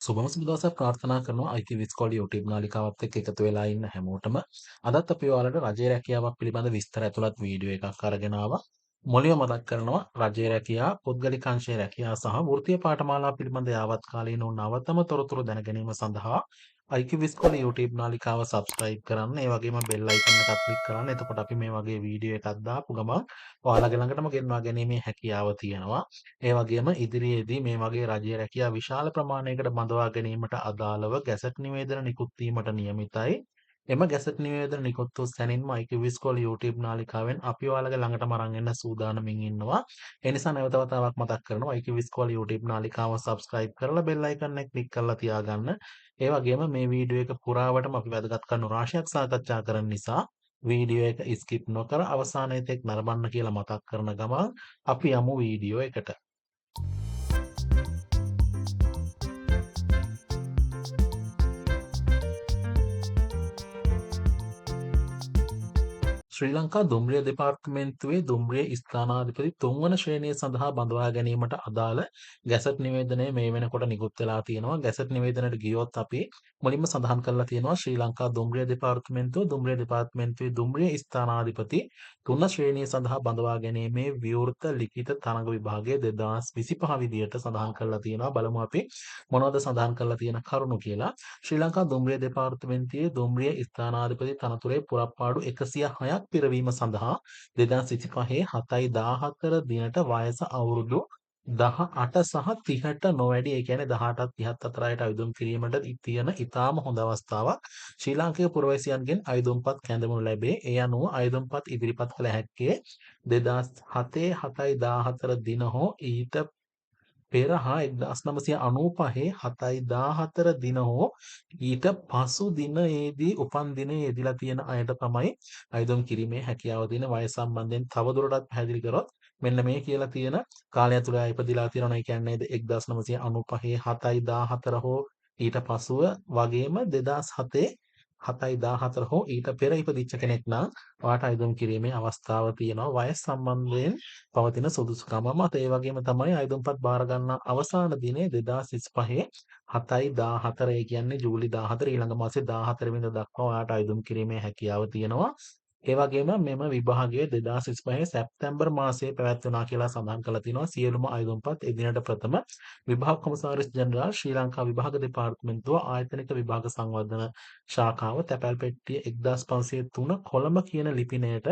සුබම සුබ දවසක් ප්‍රාර්ථනා කරනවා IT විස්කෝල YouTube නාලිකාවත් එක්ක එකතු වෙලා ඉන්න හැමෝටම. අදත් අපි ඔයාලට රජයේ රැකියාවක් පිළිබඳ විස්තර ඇතුළත් වීඩියෝ එකක් අරගෙන ආවා. මුලින්ම මතක් කරනවා රජයේ රැකියාව, පෞද්ගලික අංශයේ රැකියාව සහ වෘත්තීය පාඨමාලා පිළිබඳ යාවත්කාලීන නවතම තොරතුරු දැන ගැනීම සඳහා IQ විස්කෝල YouTube නාලිකාව subscribe කරන්න. ඒ වගේම bell icon එකත් click කරන්න. එතකොට අපි මේ වගේ වීඩියෝ එකක් දාපු ගමන් ඔයාලගේ ළඟටම ගෙන්වා ගැනීමේ හැකියාව තියෙනවා. ඒ වගේම ඉදිරියේදී මේ වගේ රජයේ රැකියාව විශාල ප්‍රමාණයකට බඳවා ගැනීමට අදාළව ගැසට් නිවේදන නිකුත් වීමට නියමිතයි. එම ගැසට් නිවේදන නිකුත් වූ සැනින්ම IQ විස්කෝල YouTube නාලිකාවෙන් අපි ඔයාලගේ ළඟටම අරන් එන්න සූදානමින් ඉන්නවා. ඒ නිසා නැවත වතාවක් මතක් කරනවා IQ විස්කෝල YouTube නාලිකාව subscribe කරලා bell icon එක click කරලා තියාගන්න. ඒ වගේම මේ වීඩියෝ එක පුරාවටම අපි වැදගත් කරුණු රාශියක් සාකච්ඡා කරන නිසා වීඩියෝ එක skip නොකර අවසානයේ තෙක් නරඹන්න කියලා මතක් කරන ගමන් අපි යමු වීඩියෝ එකට. ශ්‍රී ලංකා දුම්රිය දෙපාර්තමේන්තුවේ දුම්රිය ස්ථානාධිපති තුන්වන ශ්‍රේණිය සඳහා බඳවා ගැනීමට අදාළ ගැසට් නිවේදනය මේ වෙනකොට නිකුත් වෙලා තියෙනවා. ගැසට් නිවේදනයට ගියොත් අපි මුලින්ම සඳහන් කරලා තියෙනවා ශ්‍රී ලංකා දුම්රිය දෙපාර්තමේන්තුවේ දුම්රිය ස්ථානාධිපති තුන ශ්‍රේණිය සඳහා බඳවා ගැනීමේ විවෘත ලිඛිත තරඟ විභාගය 2025 විදියට සඳහන් කරලා තියෙනවා. බලමු අපි මොනවද සඳහන් කරලා තියෙන කරුණු කියලා. ශ්‍රී ලංකා දුම්රිය දෙපාර්තමේන්තුවේ දුම්රිය ස්ථානාධිපති තනතුරේ පුරප්පාඩු 106ක් පිරවීම සඳහා 2025 7/14 දිනට වයස අවුරුදු 18 සහ 30ට නොවැඩි ඒ කියන්නේ 18ත් 30ත් අතර අයට අයදුම් කිරීමට තියෙන ඉතාම හොඳ අවස්ථාවක්. ශ්‍රී ලාංකික පුරවැසියන්ගෙන් අයදුම්පත් කැඳවනු ලැබේ. ඒ අනුව අයදුම්පත් ඉදිරිපත් කළ හැක්කේ 2007 7/14 දින හෝ ඊට පෙර හා 1995 7/14 දින හෝ ඊට පසු දිනයේදී උපන් දිනයේ යෙදিলা තියෙන අයට තමයි අයදුම් කිරීමේ හැකියාව තියෙන. වයස සම්බන්ධයෙන් තවදුරටත් පැහැදිලි කරොත් මෙන්න මේ කියලා තියෙන කාලය තුල ඉපදිලා තියෙනවා. ඒ කියන්නේ 1995 7/14 හෝ ඊට පසුව වගේම 2007 7/14 හෝ ඊට පෙර ඉපදිච්ච කෙනෙක් නම් ඔයාට අයදුම් කිරීමේ අවස්ථාව තියෙනවා. වයස් සම්බන්ධයෙන් පවතින සුදුසුකම මත. ඒ වගේම තමයි අයදුම්පත් බාර ගන්නා අවසාන දිනය 2025 7/14. ඒ කියන්නේ ජූලි 14 ඊළඟ මාසේ 14 වෙනිදා දක්වා ඔයාට අයදුම් කිරීමේ හැකියාව තියෙනවා. ඒ වගේම මෙම විභාගය 2025 සැප්තැම්බර් මාසයේ පැවැත්වුණා කියලා සඳහන් කරලා තිනවා. සියලුම අයදුම්පත් එදිනට ප්‍රථම විභාග කොමසාරිස් ජෙනරාල් ශ්‍රී ලංකා විභාග දෙපාර්තමේන්තුව ආයතනික විභාග සංවර්ධන ශාඛාව තැපැල් පෙට්ටිය 1503 කොළඹ කියන ලිපිනයට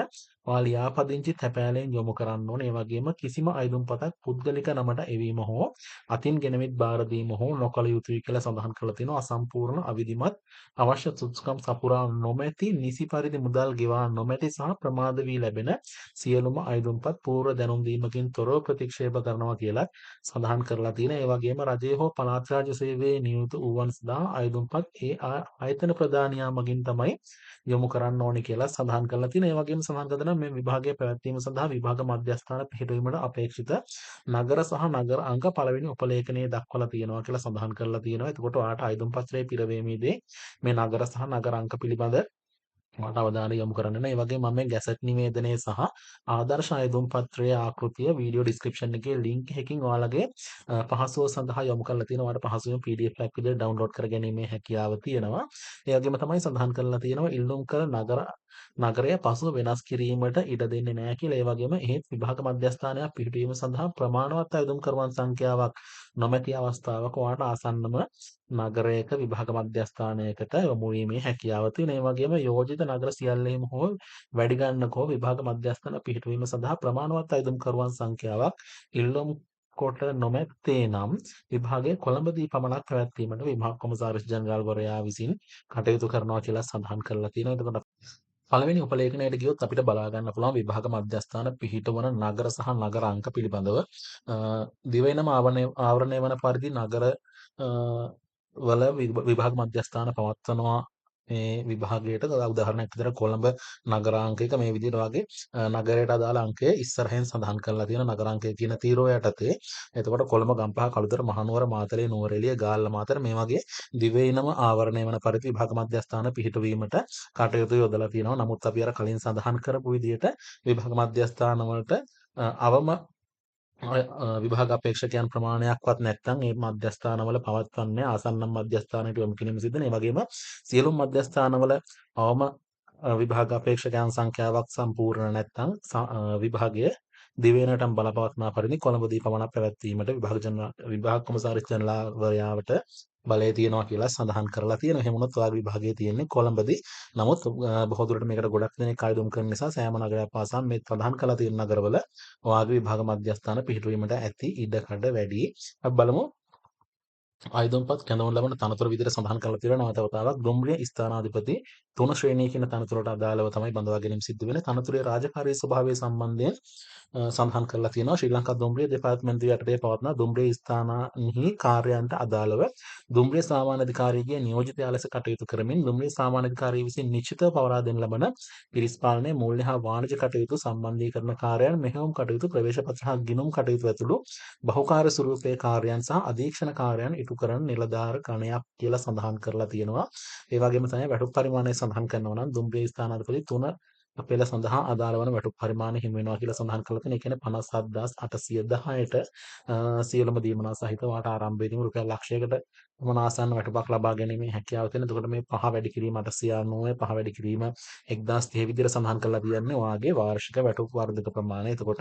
ඔයා ලියාපදිංචි තැපෑලෙන් යොමු කරන්න ඕනේ. ඒ වගේම කිසිම අයදුම්පතක් පුද්ගලික නමට එවීම හෝ අතින් ගෙනවිත් බාර දීම හෝ නොකළ යුතුයි කියලා සඳහන් කරලා තිනවා. අසම්පූර්ණ අවිධිමත් අවශ්‍ය සුදුසුකම් සපුරා නොමැති නිසි පරිදි මුදල් ගෙවා නොමැති සහ ප්‍රමාද වී ලැබෙන සියලුම අයදුම්පත් පූර්ව දැනුම් දීමකින් තොරව ප්‍රතික්ෂේප කරනවා කියලා සඳහන් කරලා තියෙනවා. ඒ වගේම රජයේ හෝ පළාත් රාජ්‍ය සේවයේ නියුත වූවන් සඳහා අයදුම්පත් ඒ ආයතන ප්‍රධානියා මගින් තමයි යොමු කරන්න ඕනේ කියලා සඳහන් කරලා තියෙනවා. ඒ වගේම සඳහන් කරනවා මේ විභාගය පැවැත්වීම සඳහා විභාග මධ්‍යස්ථාන පිහිටුවීමට අපේක්ෂිත නගර සහ නගර අංක පළවෙනි උපලේඛනයේ දක්වලා තියෙනවා කියලා සඳහන් කරලා තියෙනවා. එතකොට ඔයාට අයදුම්පත්‍රයේ පිරවීමේදී මේ නගර සහ නගර අංක පිළිබඳ මට අවධානය යොමු කරන්න. ඒ වගේම මම මේ ගැසට් නිවේදනය සහ ආදර්ශ අයදුම් පත්‍රයේ ආකෘතිය වීඩියෝ ඩිස්ක්‍රිප්ෂන් එකේ ලින්ක් එකකින් ඔයාලගේ පහසුව සඳහා යොමු කරලා තියෙනවා. ඔයාලට පහසුවෙන් PDF එකක් විදිහට ඩවුන්ලෝඩ් කර ගැනීමේ හැකියාව තියෙනවා. ඒ වගේම තමයි සඳහන් කරලා තියෙනවා ඉල්ලුම් කර නගරය පසුව වෙනස් කිරීමට ඉඩ දෙන්නේ නැහැ කියලා. ඒ වගේම එහෙත් විභාග මධ්‍යස්ථානයක් පිහිටුවීම සඳහා ප්‍රමාණවත් අයදුම් කරුවන් සංඛ්‍යාවක් නොමැති අවස්ථාවක ඔයාට ආසන්නම නගරයක විභාග මධ්‍යස්ථානයකට යොමු වීමේ හැකියාව තියෙනවා. ඒ වගේම යෝජිත නගර සියල්ලෙහිම හෝ වැඩි ගණනක හෝ විභාග මධ්‍යස්ථාන පිහිටුවීම සඳහා ප්‍රමාණවත් අයදුම් කරුවන් සංඛ්‍යාවක් ඉල්ලුම් කොට නොමැත්තේ නම් විභාගයේ කොළඹදී පමණක් පැවැත්වීමට විභාග කොමසාරිස් ජෙනරාල්වරයා විසින් කටයුතු කරනවා කියලා සඳහන් කරලා තියෙනවා. එතකොට පළවෙනි උපලේඛනයට ගියොත් අපිට බලා ගන්න පුළුවන් විභාග මධ්‍යස්ථාන පිහිටවන නගර සහ නගර අංක පිළිබඳව දිවයිනම ආවරණය වන පරිදි නගර වල විභාග මධ්‍යස්ථාන පවත්වනවා. මේ විභාගයට උදාහරණයක් විදිහට කොළඹ නගරාංකයක මේ විදිහට වගේ නගරයට අදාළ අංකය ඉස්සරහින් සඳහන් කරලා තියෙන නගරාංකය කියන තීරෝ යටතේ. එතකොට කොළඹ ගම්පහ කළුතර මහනුවර මාතලේ නුවරඑළිය ගාල්ල මාතර මේ වගේ දිවයිනම ආවරණය වන පරිදි විභාග මධ්‍යස්ථාන පිහිටවීමට කටයුතු යොදලා තියෙනවා. නමුත් අපි අර කලින් සඳහන් කරපු විදිහට විභාග මධ්‍යස්ථාන වලට අවම විභාග අපේක්ෂකයන් ප්‍රමාණයක්වත් නැත්නම් ඒ මධ්‍යස්ථානවල පවත්වන්නේ ආසන්න මධ්‍යස්ථානයට යොමු කිරීම සිද්ධ වෙනවා. ඒ වගේම සියලුම මධ්‍යස්ථානවල අවම විභාග අපේක්ෂකයන් සංඛ්‍යාවක් සම්පූර්ණ නැත්නම් විභාගය දිවයිනටම බලපවත්නා පරිදි කොළඹදී පමණක් පැවැත්වීමට විභාග කොමසාරිස් ජනරාල්වරයාට බලය තියෙනවා කියලා සඳහන් කරලා තියෙනවා. එහෙම වුණොත් ඔයාගේ විභාගය තියෙන්නේ කොළඹදී. නමුත් බොහෝ දුරට මේකට ගොඩක් දෙනෙක් ආයුධම් කරන නිසා සෑම නගරයක් පාසා මේ සඳහන් කරලා තියෙන නගරවල ඔයාගේ විභාග මධ්‍යස්ථාන පිහිටුවීමට ඇති ඉඩකඩ වැඩි. අපි බලමු ආයුධම්පත් කැඳවනු ලබන තනතුර විදිහට සඳහන් කරලා තියෙනවා. නැවත වතාවක් දුම්රිය ස්ථානාධිපති 3 ශ්‍රේණිය කියන තනතුරට අදාළව තමයි බඳවා ගැනීම සිද්ධ වෙන්නේ. තනතුරේ රාජකාරී ස්වභාවය සම්බන්ධයෙන් සඳහන් කරලා තියෙනවා. ශ්‍රී ලංකා දුම්රිය දෙපාර්තමේන්තුව යටතේ පවත්නා දුම්රිය ස්ථානන්හි කාර්යයන්ට අදාළව දුම්රිය සාමාන්‍ය අධිකාරියගේ නියෝජිතයා ලෙස කටයුතු කරමින් දුම්රිය සාමාන්‍ය අධිකාරිය විසින් නිශ්චිතව පවරා දෙන ලබන පිරිස් පාලනය, මූල්‍ය හා වාණිජ කටයුතු සම්බන්ධීකරණ කාර්යයන්, මෙහෙයුම් කටයුතු, ප්‍රවේශ පත්‍ර හා ගිණුම් කටයුතු ඇතුළු බහුකාර්ය ස්වරූපයේ කාර්යයන් සහ අධීක්ෂණ කාර්යයන් ඉටු කරන නිලධාර ගණයක් කියලා සඳහන් කරලා තියෙනවා. ඒ වගේම තමයි වැටුප් පරිමාණය සඳහන් කරනවා නම් දුම්රිය ස්ථානාධිපති 3 පෙළ සඳහා අදාළ වන වැටුප් පරිමාණය හිමි වෙනවා කියලා සඳහන් කරලා තියෙනවා. ඒ කියන්නේ 57810ට සියලුම දීමනා සහිතව වාට ආරම්භයේදීම රුපියල් ලක්ෂයකට පමණ ආසන්න වැටුපක් ලබා ගැනීමේ හැකියාව තියෙනවා. එතකොට මේ පහ වැඩි කිරීම 890 පහ වැඩි කිරීම 1030 විදිහට සඳහන් කරලා තියන්නේ ඔයාගේ වාර්ෂික වැටුප් වර්ධක ප්‍රමාණය. එතකොට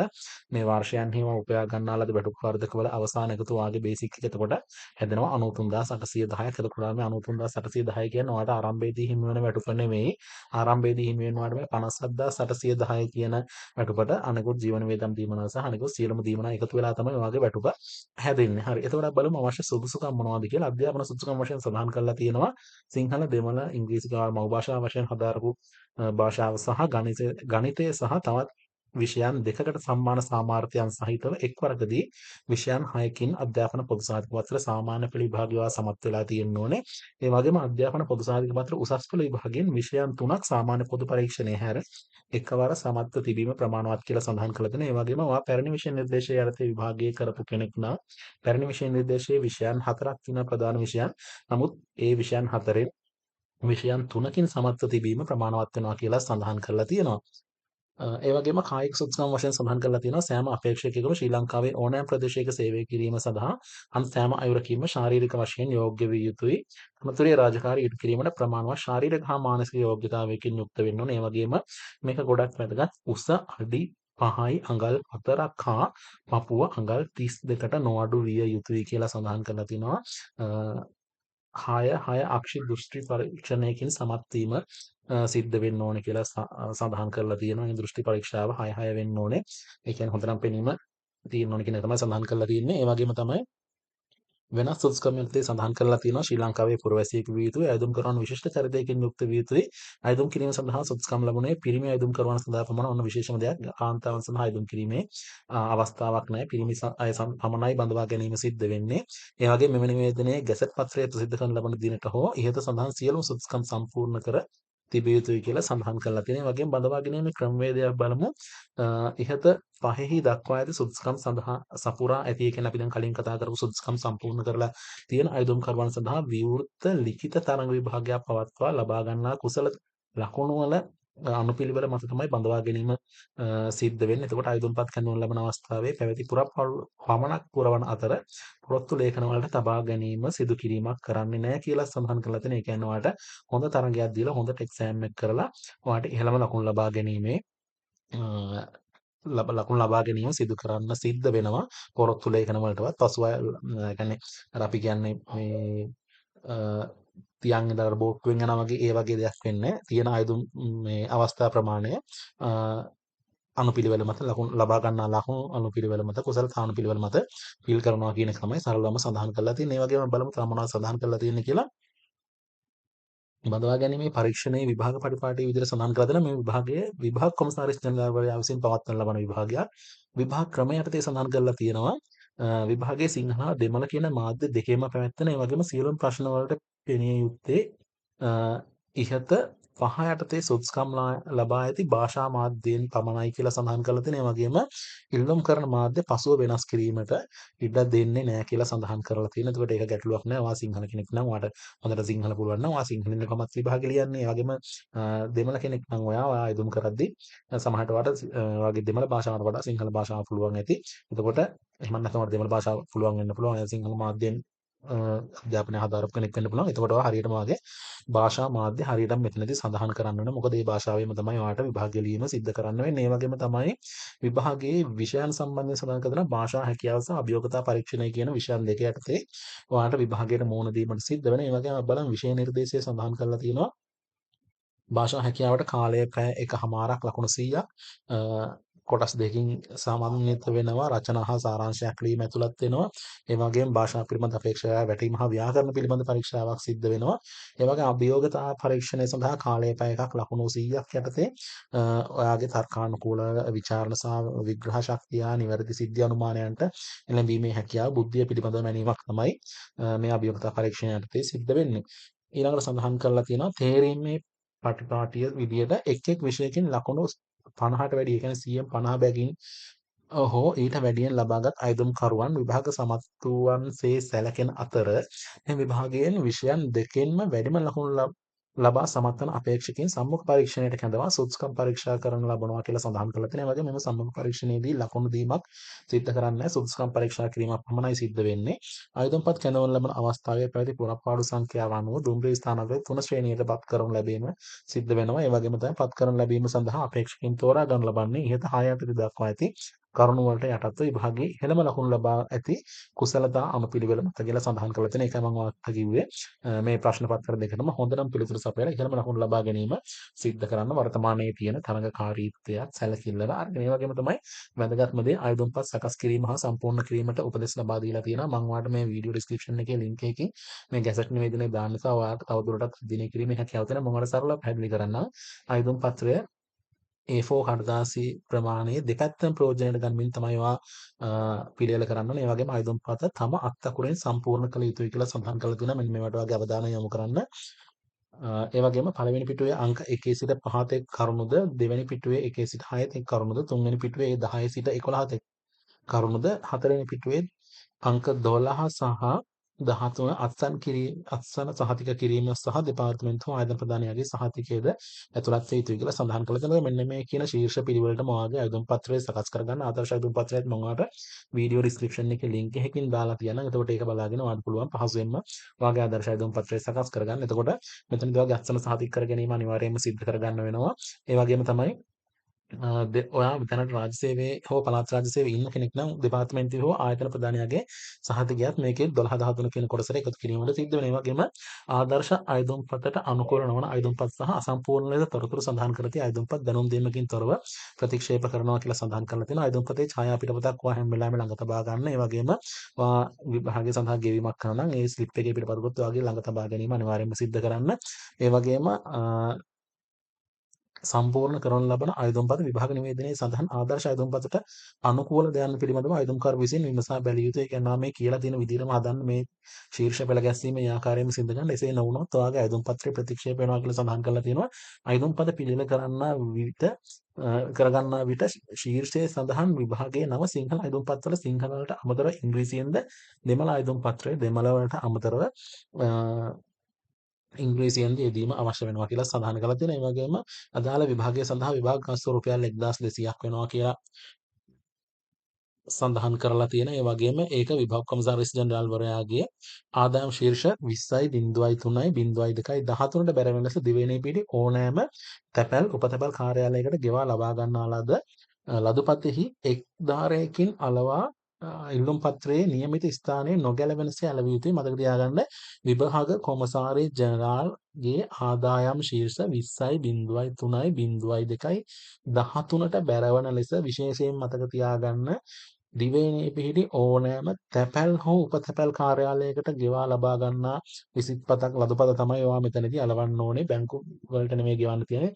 මේ වර්ෂයන්හිම උපයා ගන්නා ලද වැටුප් වර්ධකවල අවසාන එකතු ඔයාගේ බේසික් එක එතකොට හැදෙනවා 93810ක්. එතකොට මේ 93810 කියන්නේ ඔයාට ආරම්භයේදී හිමි වෙන වැටුප නෙමෙයි. ආරම්භයේදී හිමි වෙනවාට මේ 57810 කියන වැටුපට අනෙකුත් ජීවන වේදම් දීමනා සහ අනෙකුත් සියලුම දීමනා එකතු වෙලා තමයි ඔයාගේ වැටුප හැදෙන්නේ. හරි. එතකොට බලමු අවශ්‍ය සුදුසුකම් මොනවද කියලා. අධ්‍යාපන සුදුසුකම් වශයෙන් සඳහන් කරලා තියෙනවා. සිංහල, දෙමළ, ඉංග්‍රීසි මව් භාෂාව වශයෙන් හදාරපු භාෂාව සහ ගණිතය සහ තවත් විෂයන් දෙකකට සම්මාන සාමාර්ථයන් සහිතව එක්වරකදී විෂයන් 6කින් අධ්‍යාපන පොදු සාධක පත්‍ර සාමාන්‍ය පෙළ විභාගය සමත් වෙලා තියෙන්න ඕනේ. ඒ වගේම අධ්‍යාපන පොදු සාධක පත්‍ර උසස් පෙළ විභාගයෙන් විෂයන් 3ක් සාමාන්‍ය පොදු පරීක්ෂණය හැර එකවර සමත්ව තිබීම ප්‍රමාණවත් කියලා සඳහන් කරලා තියෙනවා. ඒ වගේම ඔයා පැරණි විෂය නිර්දේශය යටතේ විභාගය කරපු කෙනෙක් නම් පැරණි විෂය නිර්දේශයේ විෂයන් 4ක් තියෙන ප්‍රධාන විෂයන්. නමුත් ඒ විෂයන් 4න් විෂයන් 3කින් සමත්ව තිබීම ප්‍රමාණවත් වෙනවා කියලා සඳහන් කරලා තියෙනවා. ඒ වගේම කායික සුදුසුකම් වශයෙන් සඳහන් කරලා තියෙනවා සෑම අපේක්ෂකයෙකුම ශ්‍රී ලංකාවේ ඕනෑම ප්‍රදේශයක සේවය කිරීම සඳහා අන් සෑම අයුරකින්ම ශාරීරික වශයෙන් යෝග්‍ය විය යුතුයි. අනතුරේ රාජකාරී ඉටු කිරීමට ප්‍රමාණවත් ශාරීරික හා මානසික යෝග්‍යතාවයකින් යුක්ත වෙන්න ඕනේ. ඒ වගේම මේක ගොඩක් වැදගත්. උස අඩි 5යි අඟල් 4ක් හා පපුව අඟල් 32ට නොඅඩු විය යුතුයි කියලා සඳහන් කරලා තිනවා. 6 අක්ෂි දෘෂ්ටි පරීක්ෂණයකින් සමත් වීම සිද්ධ වෙන්න ඕනේ කියලා සඳහන් කරලා තියෙනවා. මේ දෘෂ්ටි පරීක්ෂාව 6 වෙන්න ඕනේ. ඒ කියන්නේ හොඳටම පෙනීම තියෙන්න ඕනේ කියන එක තමයි සඳහන් කරලා තියෙන්නේ. ඒ වගේම තමයි වෙනස් සුදුසුකම් යටතේ සඳහන් කරලා තියෙනවා ශ්‍රී ලංකාවේ පුරවැසියෙකු විය යුතුයි. අයදුම් කරන විශිෂ්ට චරිතයකින් යුක්ත විය යුතුයි. අයදුම් කිරීම සඳහා සුදුසුකම් ලැබුණේ පිරිමි අයදුම් කරවන සඳහා පමණ ඔන්න විශේෂම දෙයක්. කාන්තාවන් සඳහා අයදුම් කිරීමේ අවස්ථාවක් නැහැ. පිරිමි අය පමණයි බඳවා ගැනීම සිද්ධ වෙන්නේ. ඒ වගේම මෙම නිවේදනයේ ගැසට් පත්‍රය ප්‍රසිද්ධ කරන ලබන දිනට හෝ ඉහත සඳහන් සියලුම සුදුසුකම් සම්පූර්ණ කර තිබිය යුතුයි කියලා සඳහන් කරලා තියෙනවා. ඒ වගේම බඳවා ගැනීමේ ක්‍රමවේදයක් බලමු. ඉහත පහෙහි දක්වා ඇති සුදුසුකම් සඳහා සපුරා ඇති. ඒ කියන්නේ අපි දැන් කලින් කතා කරපු සුදුසුකම් සම්පූර්ණ කරලා තියෙන අයදුම්කරුවන් සඳහා විවෘත ලිඛිත තරඟ විභාගයක් පවත්වා ලබා ගන්නා කුසල ලකුණු වල අනුපිළිවෙල මත තමයි බඳවා ගැනීම සිද්ධ වෙන්නේ. එතකොට අයදුම්පත් කරනු ලබන අවස්ථාවේ පැවති පමණක් පුරවන අතර පොරොත්තු ලේඛන වලට තබා ගැනීම සිදු කිරීමක් කරන්නේ නැහැ කියලා සඳහන් කරලා තියෙනවා. ඒ කියන්නේ ඔයාලට හොඳ තරඟයක් දීලා හොඳට එක්සෑම් එක කරලා ඔයාලට ඉහළම ලකුණු ලබා ගැනීමේ ලකුණු ලබා ගැනීම සිදු කරන්න සිද්ධ වෙනවා. පොරොත්තු ලේඛන වලටවත් පසුව කියන්නේ අර අපි කියන්නේ මේ තියන් ඉඳලා බෝක්කුවෙන් යනවා වගේ ඒ වගේ දෙයක් වෙන්නේ. තියෙන අයදුම් මේ අවස්ථා ප්‍රමාණය අනුපිළිවෙල මත ලකුණු ලබා ගන්නා ලකුණු අනුපිළිවෙල මත කුසලතා අනුපිළිවෙල මත ෆිල් කරනවා කියන එක තමයි සරලවම සඳහන් කරලා තියෙන්නේ. ඒ වගේම බලමු තව මොනවද සඳහන් කරලා තියෙන්නේ කියලා. බඳවා ගැනීමේ පරීක්ෂණයේ විභාග පරිපාටිය විදිහට සඳහන් කරලා දෙන මේ විභාගයේ විභාග කොමසාරිස් ජනරාල්වරයා විසින් පවත්වන ලබන විභාගයක්. විභාග ක්‍රමය යටතේ සඳහන් කරලා තියෙනවා. විභාගයේ සිංහල හා දෙමළ කියන මාධ්‍ය දෙකේම පැවැත්වෙන ඒ වගේම සියලුම ප්‍රශ්න වලට පෙනිය යුත්තේ ඉහත පහ යටතේ සුදුසුකම් ලබා ඇති භාෂා මාධ්‍යයෙන් පමණයි කියලා සඳහන් කරලා තියෙනවා. ඒ වගේම ඉල්ලුම් කරන මාධ්‍ය පසුව වෙනස් කිරීමට ඉඩ දෙන්නේ නැහැ කියලා සඳහන් කරලා තියෙනවා. එතකොට ඒක ගැටලුවක් නෑ. ඔයා සිංහල කෙනෙක් නම් ඔයාට හොඳට සිංහල පුළුවන් නම් ඔයා සිංහලෙන් කමත් විභාගෙ ලියන්නේ. ඒ වගේම දෙමළ කෙනෙක් නම් ඔයා ඉල්ලුම් කරද්දී සමහරට ඔයාට ඔයාගේ දෙමළ භාෂාවට වඩා සිංහල භාෂාව පුළුවන් ඇති. එතකොට එහෙම නැත්නම් ඔයාට දෙමළ භාෂාව පුළුවන් වෙන්න පුළුවන්. සිංහල මාධ්‍යයෙන් අධ්‍යාපනය හදාරපු කෙනෙක් වෙන්න පුළුවන්. එතකොට ඔයා හරියටම වාගේ භාෂා මාධ්‍ය හරියටම මෙතනදී සඳහන් කරන්න ඕනේ. මොකද මේ භාෂාවෙම තමයි ඔයාට විභාගය ලියීම සිද්ධ කරන්න වෙන්නේ. ඒ වගේම තමයි විභාගයේ විෂයන් සම්බන්ධයෙන් සඳහන් කරන භාෂා හැකියාව සහ අභියෝගතා පරීක්ෂණය කියන විෂයන් දෙක යටතේ ඔයාට විභාගයට මුහුණ දීමට සිද්ධ වෙනවා. ඒ වගේම බලන්න විෂය නිර්දේශය සඳහන් කරලා තියෙනවා. භාෂා හැකියාවට කාලය පැය එකහමාරක් ලකුණු 100ක් කොටස් දෙකකින් සමන්විත වෙනවා. රචනා හා සාරාංශයක් ලියීම ඇතුළත් වෙනවා. ඒ වගේම භාෂා පිළිබඳ අපේක්ෂා වැටීම හා ව්‍යාකරණ පිළිබඳ පරීක්ෂාවක් සිද්ධ වෙනවා. ඒ වගේම අභියෝගතා පරීක්ෂණය සඳහා කාලය පැය එකක් ලකුණු 100ක් යටතේ ඔයාගේ තර්කානුකූල විචාරණ සහ විග්‍රහ ශක්තිය නිවැරදි සිද්ධි අනුමානයන්ට එළඹීමේ හැකියාව බුද්ධිය පිළිබඳව මැනීමක් තමයි මේ අභියෝගතා පරීක්ෂණය යටතේ සිද්ධ වෙන්නේ. ඊළඟට සඳහන් කරලා තියෙනවා තේරීමේ පටිපාටිය විදියට එක් එක් විෂයකින් ලකුණු 50ට වැඩි, ඒ කියන්නේ 150 බැගින් හෝ ඊට වැඩියෙන් ලබාගත් අයදුම්කරුවන් විභාග සමත් වූවන්සේ සැලකෙන අතර මේ විභාගයෙන් විෂයන් දෙකෙන්ම වැඩිම ලකුණු ලබා සමත් වන අපේක්ෂකයන් සම්මුඛ පරීක්ෂණයට කැඳවා සුදුසුකම් පරීක්ෂා කරන ලබනවා කියලා සඳහන් කරලා තියෙනවා. ඒ වගේම මෙම සම්මුඛ පරීක්ෂණයේදී ලකුණු දීමක් සිද්ධ කරන්නේ සුදුසුකම් පරීක්ෂා කිරීමක් පමණයි සිද්ධ වෙන්නේ. ආයුධම්පත් කැඳවන ලබන අවස්ථාවේ පැවති පුරපාඩු සංඛ්‍යාව අනුව දුම්රිය ස්ථානාවල 3 ශ්‍රේණියට පත් කරනු ලැබීම සිද්ධ වෙනවා. ඒ වගේම තමයි පත් කරනු ලැබීම සඳහා අපේක්ෂකයන් තෝරා ගන්න ලබන්නේ ඉහත 6 යටතේ දක්වා ඇති කරුණු වලට යටත්ව විභාගයේ ඉහළම ලකුණු ලබා ඇති කුසලතා අනුපිළිවෙල මත කියලා සඳහන් කරලා තියෙන එකයි මම වාක්‍ය කිව්වේ. මේ ප්‍රශ්න පත්‍ර දෙකටම හොඳටම පිළිතුරු සපයලා ඉහළම ලකුණු ලබා ගැනීම සිද්ධ කරන්න වර්තමානයේ තියෙන තරඟකාරීත්වයක් සැලකිල්ලට අරගෙන ඒ වගේම තමයි වැදගත්ම දේ ආයුධම්පත් සකස් කිරීම හා සම්පූර්ණ කිරීමට උපදෙස් ලබා දීලා තියෙනවා. මම ඔයාලට මේ වීඩියෝ ඩිස්ක්‍රිප්ෂන් එකේ link එකකින් මේ ගැසට් නිවේදනය දාන්න නිසා ඔයාලට තවදුරටත් දිනය කිරීමේ හැකියාව තියෙනවා. මම ඔයාලට සරලව පැහැදිලි කරන්නම්. ආයුධම් පත්‍රය A4 කඩදාසි ප්‍රමාණය දෙපැත්තම ප්‍රයෝජනයට ගනිමින් තමයි පිළියෙල කරන්න ඕනේ. ඒ වගේම ආයුධම්පත තම අත්අකුරෙන් සම්පූර්ණ කළ යුතුයි කියලා සඳහන් කරලා තියෙනවා. මෙන්න මේවට වගේ අවධානය යොමු කරන්න. ඒ වගේම පළවෙනි පිටුවේ අංක 1 සිට 5 තෙක් කරුණුද, දෙවෙනි පිටුවේ 1 සිට 6 තෙක් කරුණුද, තුන්වෙනි පිටුවේ 10 සිට 11 තෙක් කරුණුද, හතරවෙනි පිටුවේ අංක 12 සහ 13 අත්සන් සහතික කිරීම සහ දෙපාර්තමේන්තුව ආයතන ප්‍රධානියාගේ සහතිකයේද ඇතුළත් වේ යුතුයි කියලා සඳහන් කරලා තියෙනවා. මෙන්න මේ කියන ශීර්ෂ පිළිවෙලටම ඔයාගේ ආයතන පත්‍රය සකස් කරගන්න ආදර්ශ ආයතන පත්‍රයත් මම ඔයාලට වීඩියෝ ඩිස්ක්‍රිප්ෂන් එකේ link එකකින් දාලා තියෙනවා. එතකොට ඒක බලාගෙන ඔයාලට පුළුවන් පහසුවෙන්ම ඔයාගේ ආදර්ශ ආයතන පත්‍රය සකස් කරගන්න. එතකොට මෙතනදී ඔයාගේ අත්සන් සහතික කර ගැනීම අනිවාර්යයෙන්ම සිද්ධ කරගන්න වෙනවා. ඒ වගේම තමයි ඔයා දැනට රාජ්‍ය සේවයේ හෝ පළාත් රාජ්‍ය සේවයේ ඉන්න කෙනෙක් නම් දෙපාර්තමේන්තුවේ හෝ ආයතන ප්‍රධානියාගේ සහතිකයත් මේකේ 12 13 කියන කොටසට එකතු කිරීමට සිද්ධ වෙනවා. ඒ වගේම ආදර්ශ අයදුම්පතට අනුකූල නොවන අයදුම්පත් සහ අසම්පූර්ණ ලෙස තොරතුරු සඳහන් කර ඇති අයදුම්පත් දැනුම් දීමකින් තොරව ප්‍රතික්ෂේප කරනවා කියලා සඳහන් කරලා තියෙනවා. අයදුම්පතේ ඡායා පිටපතක් ඔයා හැම වෙලාවෙම ළඟ තබා ගන්න. ඒ වගේම ඔයා විභාගය සඳහා ගෙවීමක් කරනවා නම් ඒ ස්ලිප් එකේ පිටපතකුත් ඔයාගේ ළඟ තබා ගැනීම අනිවාර්යයෙන්ම සිද්ධ කරන්න. ඒ වගේම සම්පූර්ණ කරන ලබන අයදුම්පත විභාග නිවේදනයේ සඳහන් ආදර්ශ අයදුම්පතට අනුකූල දයන් පිළිබඳව අයදුම්කරු විසින් විමසා බැලිය යුතුයි. ඒ කියන්නේ මේ කියලා තියෙන විදිහටම හදන්න මේ ශීර්ෂ පෙළ ගැස්වීම මේ ආකාරයෙන්ම සිදු කරන්න. එසේ නොවුනොත් ඔයාගේ අයදුම්පත්‍රය ප්‍රතික්ෂේප වෙනවා කියලා සඳහන් කරලා තියෙනවා. අයදුම්පත පිළියෙල කරගන්නා විට ශීර්ෂයේ සඳහන් විභාගයේ නම සිංහල අයදුම්පත් වල සිංහල වලට අමතරව ඉංග්‍රීසියෙන්ද දෙමළ අයදුම්පත්‍රය දෙමළ වලට අමතරව ඉංග්‍රීසියෙන්ද යෙදීම අවශ්‍ය වෙනවා කියලා සඳහන් කරලා තියෙනවා. ඒ වගේම අදාළ විභාගය සඳහා විභාග කස්තු රුපියල් 1200ක් වෙනවා කියලා සඳහන් කරලා තියෙනවා. ඒ වගේම ඒක විභාග කොමසාරිස් ජෙනරාල් වරයාගේ ආදායම් ශීර්ෂ 20.3යි 0.2යි 13ට බැරවෙන ලෙස දිවයිනේ පිටි ඕනෑම තැපැල් උපතැපැල් කාර්යාලයකට ගෙවා ලබා ගන්නා ලද ලදුපතෙහි එක් ධාරයකින් අලවා ඉල්ලුම් පත්‍රයේ නියමිත ස්ථානයේ නොගැලවෙනසේ ඇලවිය යුතුයි. මතක තියාගන්න විභාග කොමසාරිස් ජෙනරාල්ගේ ආදායම් ශීර්ෂ 20.3යි 0.2යි 13ට බැරවන ලෙස විශේෂයෙන් මතක තියාගන්න දිවයිනේ පිහිටි ඕනෑම තැපැල් හෝ උපතැපැල් කාර්යාලයකට ගෙවා ලබා ගන්නා විසිත්පතක් ලදුපත තමයි ඔයා මෙතනදී අලවන්න ඕනේ. බැංකු වලට නෙමෙයි ගෙවන්න තියෙන්නේ.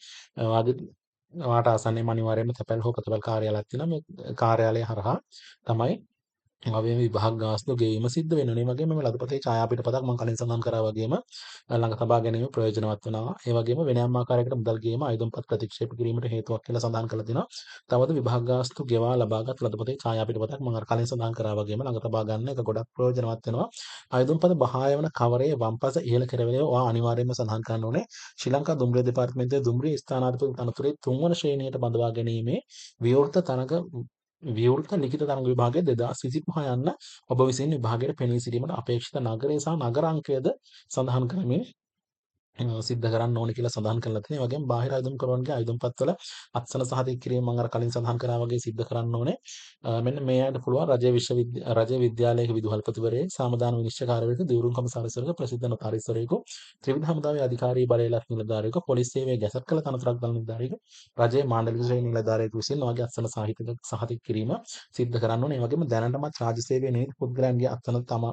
ඔයාට ආසන්නයෙන්ම අනිවාර්යයෙන්ම තැපැල් හෝ උපතැපැල් කාර්යාලයක් තියෙනවා. මේ කාර්යාලය හරහා තමයි වගේම විභාග ගාස්තු ගෙවීම සිද්ධ වෙනවා. ඒ වගේම මේ ලදපතේ ඡායා පිටපතක් මම කලින් සඳහන් කරා වගේම ළඟ තබා ගැනීම ප්‍රයෝජනවත් වෙනවා. ඒ වගේම වෙනම ආකාරයකට මුදල් ගෙවීම ආයුධම්පත් ප්‍රතික්ෂේප කිරීමට හේතුවක් කියලා සඳහන් කරලා තිනවා. තවද විභාග ගාස්තු ගෙවා ලබාගත් ලදපතේ ඡායා පිටපතක් මම අර කලින් සඳහන් කරා වගේම ළඟ තබා ගන්න එක ගොඩක් ප්‍රයෝජනවත් වෙනවා. ආයුධම්පත බහාය වන කවරේ වම්පස ඉහළ කෙරවලේ ඔයා අනිවාර්යයෙන්ම සඳහන් කරන්න ඕනේ. ශ්‍රී ලංකා දුම්රිය දෙපාර්තමේන්තුවේ දුම්රිය ස්ථානාධිපති තනතුරේ 3 වන ශ්‍රේණියට බඳවා ගැනීමේ විවෘත තරඟ විවෘත ලිඛිත තරඟ විභාගය 2025 යන්න ඔබ විසින් විභාගයට පෙනී සිටීමට අපේක්ෂිත නගරය සහ නගර අංකයද සඳහන් කරමින් සිද්ධ කරන්න ඕනේ කියලා සඳහන් කරලා තියෙනවා. ඒ වගේම බාහිර ආයුධම්කරුවන්ගේ ආයුධම්පත්වල අත්සන සහතික කිරීම මම අර කලින් සඳහන් කරා වගේ සිද්ධ කරන්න ඕනේ. මෙන්න මේ අයට පුළුවන් රජයේ විද්‍යාලයක විදුහල්පතිවරයෙක්, සාමදාන විනිශ්චයකාරයෙකු, දිවුරුම් කම්සාරිස්වරයෙකු, ප්‍රසිද්ධ නොතාරිස්වරයෙකු, ත්‍රිවිධ හමුදාවේ අධිකාරී බලයලත් නිලධාරියෙකු, පොලිස් සේවයේ ගැසට් කළ තනතුරක් දරන නිලධාරියෙකු, රජයේ මාණ්ඩලික ශ්‍රේණි නිලධාරියෙකු විසින් ඔයගේ අත්සන සහතික කිරීම සිද්ධ කරන්න ඕනේ. ඒ වගේම දැනටමත් රාජ්‍ය සේවයේ නියමිත පුද්ගලයන්ගේ අත්සන තම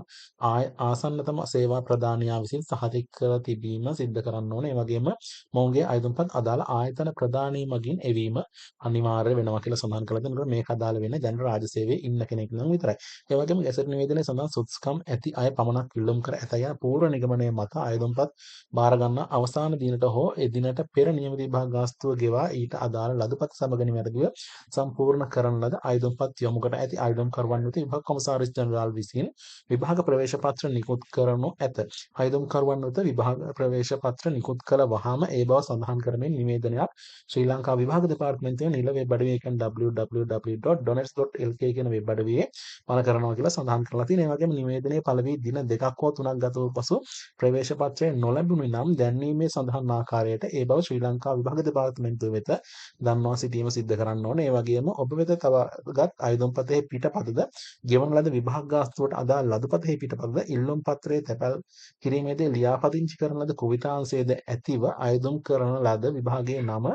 ආසන්නතම සේවා ප්‍රදානියා විසින් සහතික කර තිබීම සිද්ධ කරන්න ඕනේ. ඒ වගේම මොවුන්ගේ අයදුම්පත් අදාළ ආයතන ප්‍රදානී මගින් එවීම අනිවාර්ය වෙනවා කියලා සඳහන් කරලා තියෙනවා. මේක අදාළ වෙන්නේ ජන රාජ්‍ය සේවයේ ඉන්න කෙනෙක් නම් විතරයි. ඒ වගේම ගැසට් නිවේදනයේ සඳහන් සුදුසුකම් ඇති අය පමණක් විල්ලුම් කර ඇතැයි යන පූර්ව නිගමනය මත අයදුම්පත් බාර ගන්නා අවසාන දිනට හෝ එදිනට පෙර නියමිත විභාග ගාස්තුව ගෙවා ඊට අදාළ ලදුපත් සමග නිවැරදිව සම්පූර්ණ කරන ලද අයදුම්පත් යොමුකට ඇති අයදුම්කරුවන් වෙත විභාග කොමසාරිස් ජෙනරාල් විසින් විභාග ප්‍රවේශ පත්‍ර නිකුත් කරනු ඇත. අයදුම්කරුවන් වෙත විභාග ප්‍රවේශ පත්‍ර නිකුත් කළ වහාම ඒ බව සඳහන් කරමින් නිවේදනයක් ශ්‍රී ලංකා විභාග දෙපාර්තමේන්තුවේ නිල වෙබ් අඩවිය කියන්නේ www.donets.lk කියන වෙබ් අඩවියේ පළ කරනවා කියලා සඳහන් කරලා තියෙනවා. ඒ වගේම නිවේදනයේ පළ වී දින දෙකක් හෝ තුනක් ගත වූ පසු ප්‍රවේශ පත්‍රය නොලැබුණේ නම් දැන්වීමේ සඳහන් ආකාරයට ඒ බව ශ්‍රී ලංකා විභාග දෙපාර්තමේන්තුව වෙත දන්වා සිටීම සිද්ධ කරන්න ඕනේ. ඒ වගේම ඔබ වෙත තවගත් අයදුම්පතේ පිටපතද ගෙවන ලද විභාග ගාස්තුවට අදාළ ලදුපතෙහි පිටපතද ඉල්ලුම් පත්‍රයේ තැපැල් කිරීමේදී ලියාපදිංචි කරන ලද කුවිතාංශයේද ඇතිව අයදුම් කරන ලද විභාගයේ නම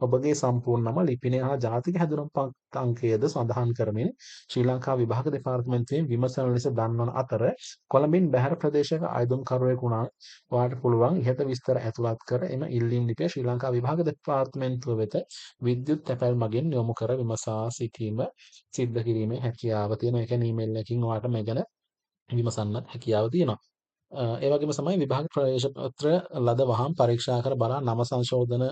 ඔබගේ සම්පූර්ණ නම ලිපිනය හා ජාතික හැඳුනුම්පත් අංකයද සඳහන් කරමින් ශ්‍රී ලංකා විභාග දෙපාර්තමේන්තුවෙන් විමසන ලෙස දන්වන අතර කොළඹින් බැහැර ප්‍රදේශයක අයදුම්කරුවෙකු වුණා ඔයාට පුළුවන් ඉහත විස්තර ඇතුළත් කර එම ඉල්ලීම් ලිපිය ශ්‍රී ලංකා විභාග දෙපාර්තමේන්තුව වෙත විද්‍යුත් තැපැල් මගින් යොමු කර විමසා සිටීම සිද්ධ කිරීමේ හැකියාව තියෙනවා. ඒ කියන්නේ ඊමේල් එකකින් ඔයාලට මේ ගැන විමසන්නත් හැකියාව තියෙනවා. ඒ වගේම තමයි විභාග ප්‍රවේශ පත්‍ර ලද වහාම පරීක්ෂා කර බලා නම සංශෝධන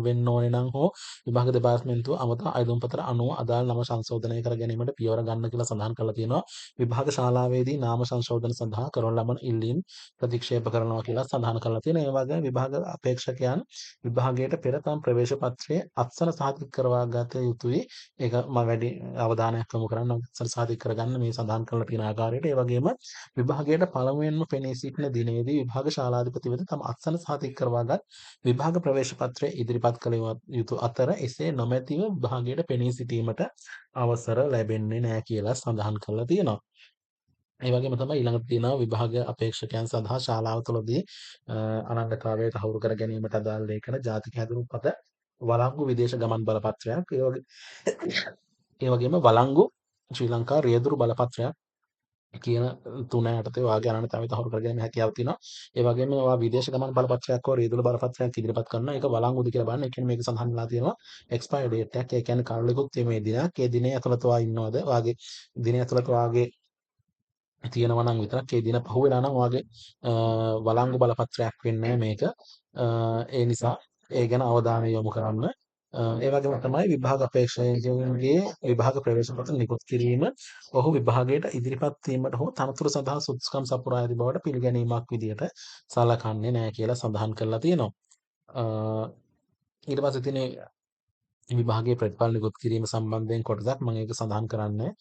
වෙන්න ඕනේ නම් හෝ විභාග දෙපාර්තමේන්තුව අමතා අයදුම් පත්‍ර අනුව අදාළ නම සංශෝධනය කර ගැනීමට පියවර ගන්න කියලා සඳහන් කරලා තියෙනවා. විභාග ශාලාවේදී නාම සංශෝධන සඳහා කරන ලබන ඉල්ලීම් ප්‍රතික්ෂේප කරනවා කියලා සඳහන් කරලා තියෙනවා. ඒ වගේම විභාග අපේක්ෂකයන් විභාගයට පෙර තම ප්‍රවේශ පත්‍රයේ අත්සන සහතික කරවා ගත යුතුයි. ඒක මම වැඩි අවධානයක් යොමු කරන්න අත්සන සහතික කරගන්න මේ සඳහන් කරලා තියෙන ආකාරයට. ඒ වගේම විභාගයට පළමුවෙන්ම පෙනී සිටින දිනේදී විභාග ශාලාධිපති වෙත තම අත්සන සහතික කරවාගත් විභාග ප්‍රවේශ පත්‍රය ඉදිරිපත් කළ යුතු අතර එසේ නොමැතිව විභාගයට පෙනී සිටීමට අවසර ලැබෙන්නේ නැහැ කියලා සඳහන් කරලා තියෙනවා. ඒ වගේම තමයි ඊළඟට තියෙනවා විභාග අපේක්ෂකයන් සඳහා ශාලාව තුළදී අනන්‍යතාවය තහවුරු කර ගැනීමට අදාළ ලේඛන ජාතික හැඳුනුම්පත වළංගු විදේශ ගමන් බලපත්‍රයක් ඒ වගේම වළංගු ශ්‍රී ලංකා රියදුරු බලපත්‍රයක් කියන තුන යටතේ ඔයාගේ අනන්‍යතාවය තහවුරු කර ගැනීමේ හැකියාව තියෙනවා. ඒ වගේම ඔයා විදේශ ගමන් බලපත්‍රයක් හෝ රියදුරු බලපත්‍රයක් ඉදිරිපත් කරනවා. ඒක වළංගුද කියලා බලන්න. ඒ කියන්නේ මේක සඳහන් වෙලා තියෙනවා එක්ස්පයර් ඩේට් එකක්. ඒ කියන්නේ කාලෙකුත් මේ දිනයක්. ඒ දිනේ ඇතුළත ඔයා ඉන්නවද? ඔයාගේ දිනේ ඇතුළත ඔයාගේ තියෙනවා නම් විතරක් ඒ දින පහු වෙලා නම් ඔයාගේ වළංගු බලපත්‍රයක් වෙන්නේ මේක. ඒ නිසා ඒ ගැන අවධානය යොමු කරන්න. ඒ වගේම තමයි විභාග අපේක්ෂකයන්ගේ විභාග ප්‍රවේශ පත්‍ර නිකුත් කිරීම ඔහු විභාගයට ඉදිරිපත් වීමට හෝ තනතුරු සඳහා සුදුසුකම් සපුරා ඇති බවට පිළිගැනීමක් විදියට සලකන්නේ නැහැ කියලා සඳහන් කරලා තියෙනවා. ඊට පස්සේ තියෙන විභාගයේ ප්‍රතිඵල නිකුත් කිරීම සම්බන්ධයෙන් කොටසක් මම ඒක සඳහන් කරන්නේ.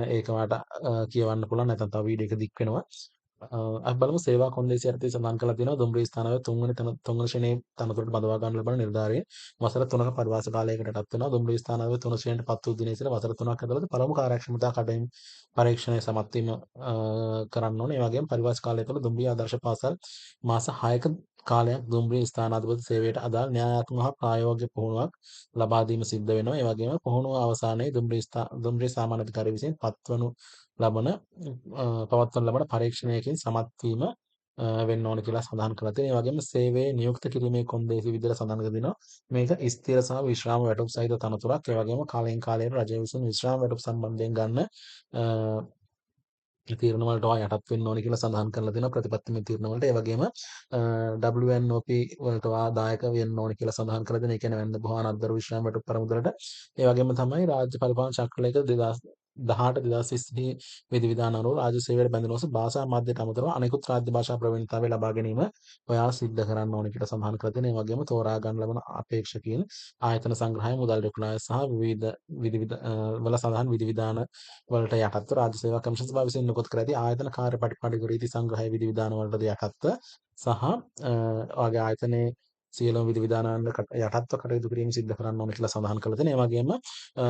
ඒක ඔයාලට කියවන්න පුළුවන් නැත්නම් තව වීඩියෝ එක දික් වෙනවා. අපි බලමු සේවා කොන්දේසිය යටතේ සඳහන් කරලා තියෙනවා දුම්රිය ස්ථානාවේ තුන්වන ශ්‍රේණියේ තනතුරට බඳවා ගන්න ලබන නිලධාරීන් වසර 3ක පරිවාස කාලයකටත් වෙනවා. දුම්රිය ස්ථානාවේ 3 ශ්‍රේණියට පත් වූ දිනේ සිට වසර 3ක් ඇතුළත පළමු කාර්යක්ෂමතා කඩයින් පරීක්ෂණය සමත් වීම කරන්න ඕනේ. ඒ වගේම පරිවාස කාලය තුළ දුම්රිය ආදර්ශ පාසල් මාස 6ක කාලයක් දුම්රිය ස්ථානාධිපති සේවයට අදාළ න්‍යායාත්මක හා ප්‍රායෝගික පුහුණුවක් ලබා දීම සිද්ධ වෙනවා. ඒ වගේම පුහුණුව අවසානයේ දුම්රිය සාමාන්‍ය අධිකාරිය විසින් පවත්වනු ලබන පරීක්ෂණයකින් සමත් වීම වෙන්න ඕන කියලා සඳහන් කරලා තියෙනවා. ඒ වගේම සේවයේ නියුක්ත කිරීමේ කොන්දේසි විදිහට සඳහන් කරලා තිනවා. මේක ස්ථිර සහ විශ්‍රාම වැටුප් සහිත තනතුරක්. ඒ වගේම කාලයෙන් කාලයට රජය විසින් විශ්‍රාම වැටුප් සම්බන්ධයෙන් ගන්න අ තීරණ වලට යටත් වෙන්න ඕනේ කියලා සඳහන් කරලා තියෙනවා ප්‍රතිපත්තිමය තීරණ වලට. ඒ වගේම WNOP වලට දායක වෙන්න ඕනේ කියලා සඳහන් කරලා තියෙනවා. ඒ කියන්නේ වෙන්න බොහෝ අනද්දර විශ්‍රාම වැටුප් පරමුදලට. ඒ වගේම තමයි රාජ්‍ය පරිපාලන චක්‍රලේඛ 2018 2020 විධිවිධාන අනුව රාජ්‍ය සේවයට බැඳෙන ඔස භාෂා මාධ්‍යට අමතරව අනෙකුත් රාජ්‍ය භාෂා ප්‍රවීණතාවය ලබා ගැනීම ඔයාලා සිද්ධ කරන්න ඕනේ කියලා සඳහන් කරලා තියෙනවා. ඒ වගේම තෝරා ගන්න ලබන අපේක්ෂකයින් ආයතන සංග්‍රහය මුදල් රැකුණාය සහ විවිධ විධිවිධ වල සඳහන් විධිවිධාන වලට යටත්ව රාජ්‍ය සේවා කමිෂන් සභාව විසින් නිකුත් කර ඇති ආයතන කාර්යපටිපාටික රීති සංග්‍රහය විධිවිධාන වලටද යටත්ව සහ ඔයාගේ ආයතනයේ සියලුම විධිවිධානවලට යටත්ව කටයුතු කිරීම සිද්ධ කරන්න ඕන කියලා සඳහන් කරලා තියෙනවා. ඒ වගේම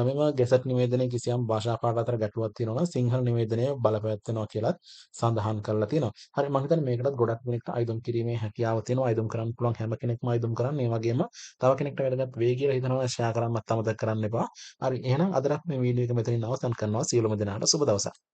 මෙම ගැසට් නිවේදනයේ කිසියම් භාෂා පාඨ අතර ගැටලුවක් තියෙනවා නම් සිංහල නිවේදනය බලපැවැත්වෙනවා කියලාත් සඳහන් කරලා තියෙනවා. හරි මම හිතන්නේ මේකටත් ගොඩක් දෙනෙක්ට අයදුම් කිරීමේ හැකියාව තියෙනවා. අයදුම් කරන්න පුළුවන් හැම කෙනෙක්ම අයදුම් කරන්න. ඒ වගේම තව කෙනෙක්ට වැදගත් වෙයි කියලා හිතනවා ෂෙයා කරන්නත් අමතක කරන්න එපා. හරි එහෙනම් අදට මේ වීඩියෝ එක මෙතනින් අවසන් කරනවා. සියලුම දෙනාට සුබ දවසක්.